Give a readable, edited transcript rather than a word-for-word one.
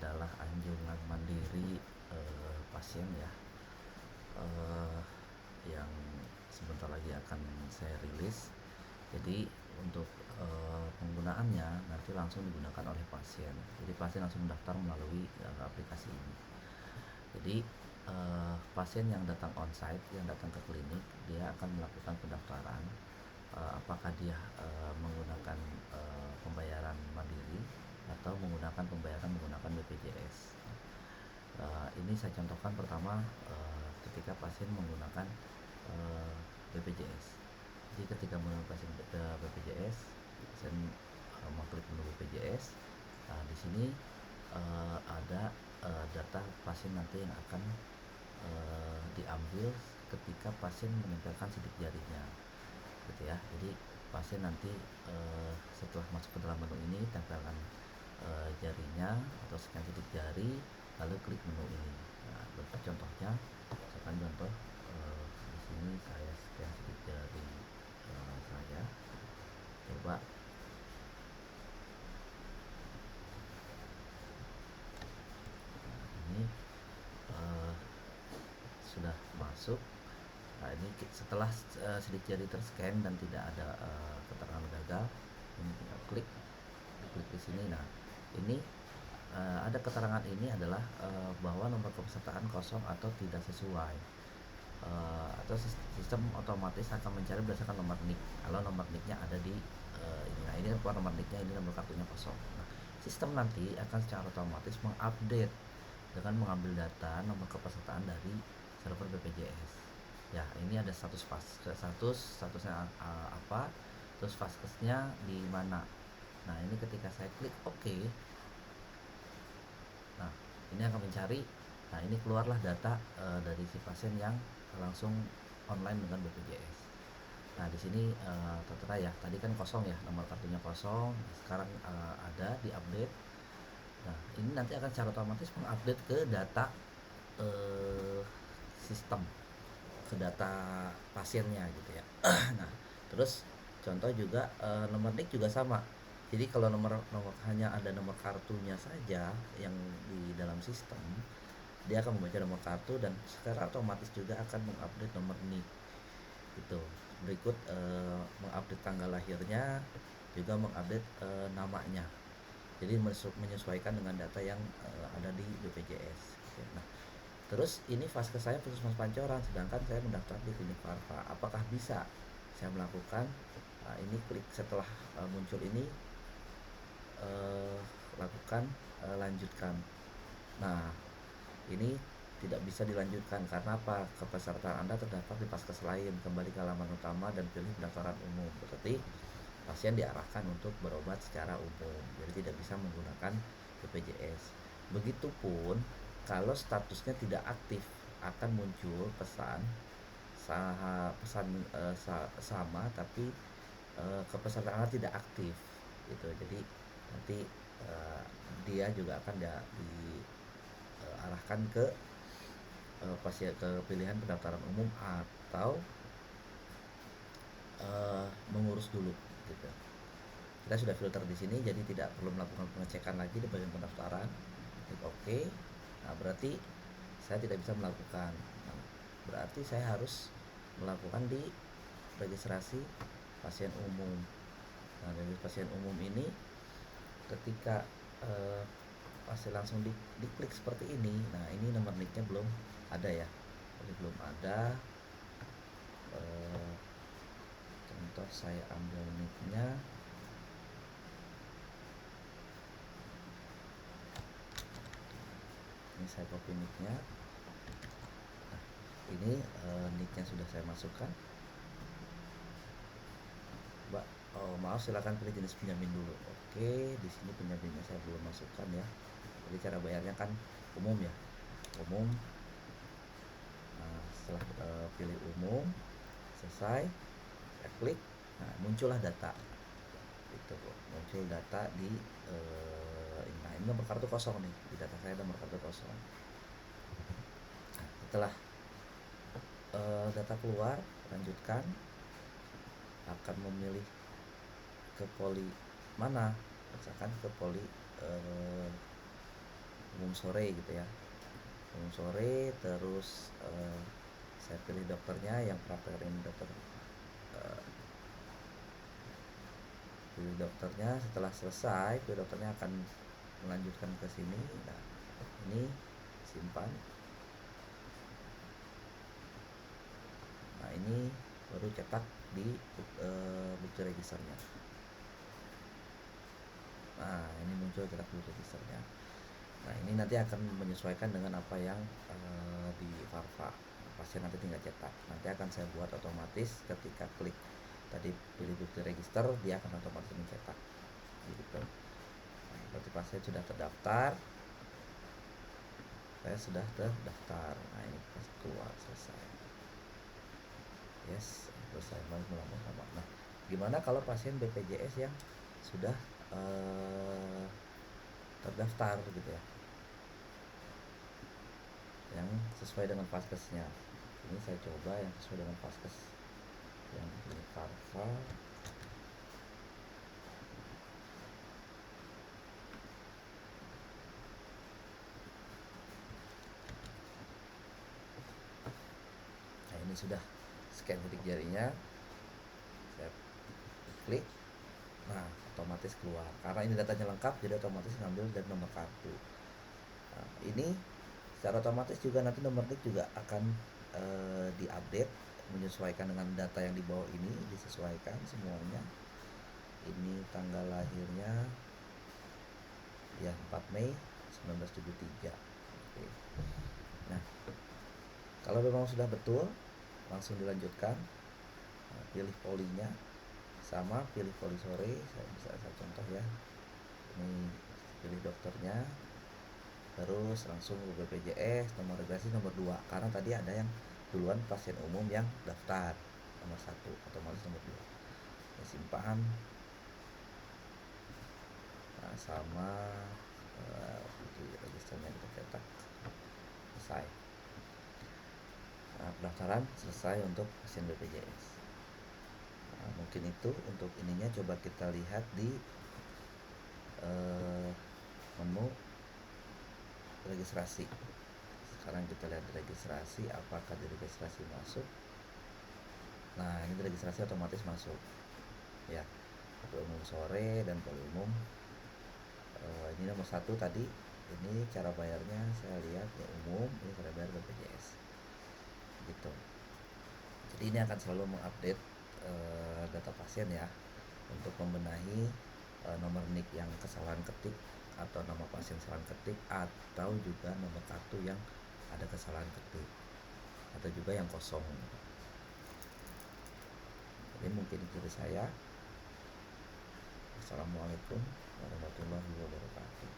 adalah anjungan mandiri pasien ya, eh, yang sebentar lagi akan saya rilis. Jadi untuk penggunaannya nanti langsung digunakan oleh pasien. Jadi pasien langsung mendaftar melalui aplikasi ini. Jadi pasien yang datang onsite, yang datang ke klinik, dia akan melakukan pendaftaran. Apakah dia menggunakan pembayaran mandiri atau menggunakan pembayaran menggunakan BPJS. Ini saya contohkan pertama ketika pasien menggunakan BPJS. Jadi ketika menggunakan pasien BPJS, pasien mengklik menu BPJS. Di sini ada data pasien nanti yang akan diambil ketika pasien menempelkan sidik jarinya, gitu ya. Jadi pasien nanti setelah masuk ke dalam menu ini, tempelkan jarinya atau scan sidik jari, lalu klik menu ini. Nah, bentuk contohnya, misalkan contoh di sini saya scan sidik jari saya, coba. Nah, ini sudah masuk. Nah, ini setelah sidik jari terscan dan tidak ada keterangan gagal, ini tinggal klik di sini. Nah, ini ada keterangan ini adalah bahwa nomor kepesertaan kosong atau tidak sesuai, atau sistem otomatis akan mencari berdasarkan nomor NIK. Kalau nomor NIK-nya ada di ini, nah ini kan nomor NIK-nya, ini nomor kartunya kosong. Nah, sistem nanti akan secara otomatis mengupdate dengan mengambil data nomor kepesertaan dari server BPJS. Ya, ini ada statusnya apa, terus vaskesnya di mana. Nah, ini ketika saya klik OK, nah ini akan mencari. Nah, ini keluarlah data dari si pasien yang langsung online dengan BPJS. Nah, di sini tertera ya, tadi kan kosong ya, nomor kartunya kosong, sekarang ada di update. Nah, ini nanti akan secara otomatis mengupdate ke data sistem, ke data pasiennya gitu ya. Nah, terus contoh juga nomor NIK juga sama. Jadi kalau nomor hanya ada nomor kartunya saja yang di dalam sistem, dia akan membaca nomor kartu dan secara otomatis juga akan mengupdate nomor NIK itu. Berikut mengupdate tanggal lahirnya, juga mengupdate namanya. Jadi menyesuaikan dengan data yang ada di BPJS. Nah, terus ini vaskes saya Puskesmas Pancoran, sedangkan saya mendaftar di klinik Farva. Apakah bisa saya melakukan? Ini klik setelah muncul ini, lakukan lanjutkan. Nah, ini tidak bisa dilanjutkan karena apa? Kepesertaan Anda terdapat di vaskes lain. Kembali ke halaman utama dan pilih pendaftaran umum. Berarti pasien diarahkan untuk berobat secara umum, jadi tidak bisa menggunakan BPJS. Begitupun kalau statusnya tidak aktif, akan muncul pesan sama tapi kepesertaan tidak aktif gitu. Jadi nanti dia juga akan diarahkan ke pasien ke pilihan pendaftaran umum atau mengurus dulu gitu. Kita sudah filter di sini, jadi tidak perlu melakukan pengecekan lagi di bagian pendaftaran. Klik OK. Nah, berarti saya tidak bisa melakukan. Nah, berarti saya harus melakukan di registrasi pasien umum. Nah, dari pasien umum ini ketika pasien langsung diklik seperti ini. Nah, ini nomor NIK-nya belum ada ya. Jadi belum ada. Contoh saya ambil NIK-nya. Ini saya copy NIK-nya. Nah, ini NIK-nya sudah saya masukkan. Mbak, maaf, silakan pilih jenis penjamin dulu. Oke, di sini penjaminnya saya belum masukkan ya. Jadi cara bayarnya kan umum ya, umum. Nah, setelah pilih umum, selesai, saya klik. Nah, muncullah data. Itu muncul data di nah, ini nomor kartu kosong nih, di data saya nomor kartu kosong. Nah, setelah data keluar, lanjutkan, akan memilih ke poli mana, misalkan ke poli sore gitu ya, umum sore. Terus saya pilih dokternya yang praktekin dokter, pilih dokternya. Setelah selesai pilih dokternya akan melanjutkan ke sini. Nah, ini simpan. Nah, ini baru cetak di bukti registernya. Nah, ini muncul cetak bukti registernya. Nah, ini nanti akan menyesuaikan dengan apa yang di Farva. Pasien nanti tinggal cetak. Nanti akan saya buat otomatis ketika klik tadi pilih bukti register, dia akan otomatis mencetak. Gitu. Nah, berarti pasien sudah terdaftar. Saya sudah terdaftar. Nah, ini pas keluar selesai. Yes, selesai melambung nama. Nah, gimana kalau pasien BPJS yang sudah terdaftar gitu ya, yang sesuai dengan paskesnya? Ini saya coba yang sesuai dengan paskes yang di Farva. Nah, ini sudah scan titik jarinya, saya klik. Nah, otomatis keluar karena ini datanya lengkap, jadi otomatis ngambil dari nomor kartu. Nah, ini secara otomatis juga nanti nomor NIK juga akan diupdate menyesuaikan dengan data yang di bawah ini, disesuaikan semuanya. Ini tanggal lahirnya ya 4 Mei 1973. Oke. Nah, kalau memang sudah betul, langsung dilanjutkan. Nah, pilih polinya, sama pilih poli sore. Saya contoh ya, ini pilih dokternya, terus langsung ke BPJS, nomor registrasi nomor 2 karena tadi ada yang duluan pasien umum yang daftar nomor 1, otomatis nomor 2 ya, simpan. Nah, sama registernya kita cetak, selesai. Nah, pendaftaran selesai untuk pasien BPJS. Nah, mungkin itu untuk ininya. Coba kita lihat di menu registrasi. Sekarang kita lihat registrasi, apakah di registrasi masuk. Nah, ini registrasi otomatis masuk ya, poli umum sore dan poli umum. Ini nomor 1 tadi. Ini cara bayarnya saya lihat ya, umum. Ini cara bayar BPJS gitu. Jadi ini akan selalu mengupdate data pasien ya, untuk membenahi nomor NIK yang kesalahan ketik, atau nama pasien kesalahan ketik, atau juga nomor kartu yang ada kesalahan ketik, atau juga yang kosong. Jadi mungkin itu dari saya. Assalamualaikum warahmatullahi wabarakatuh.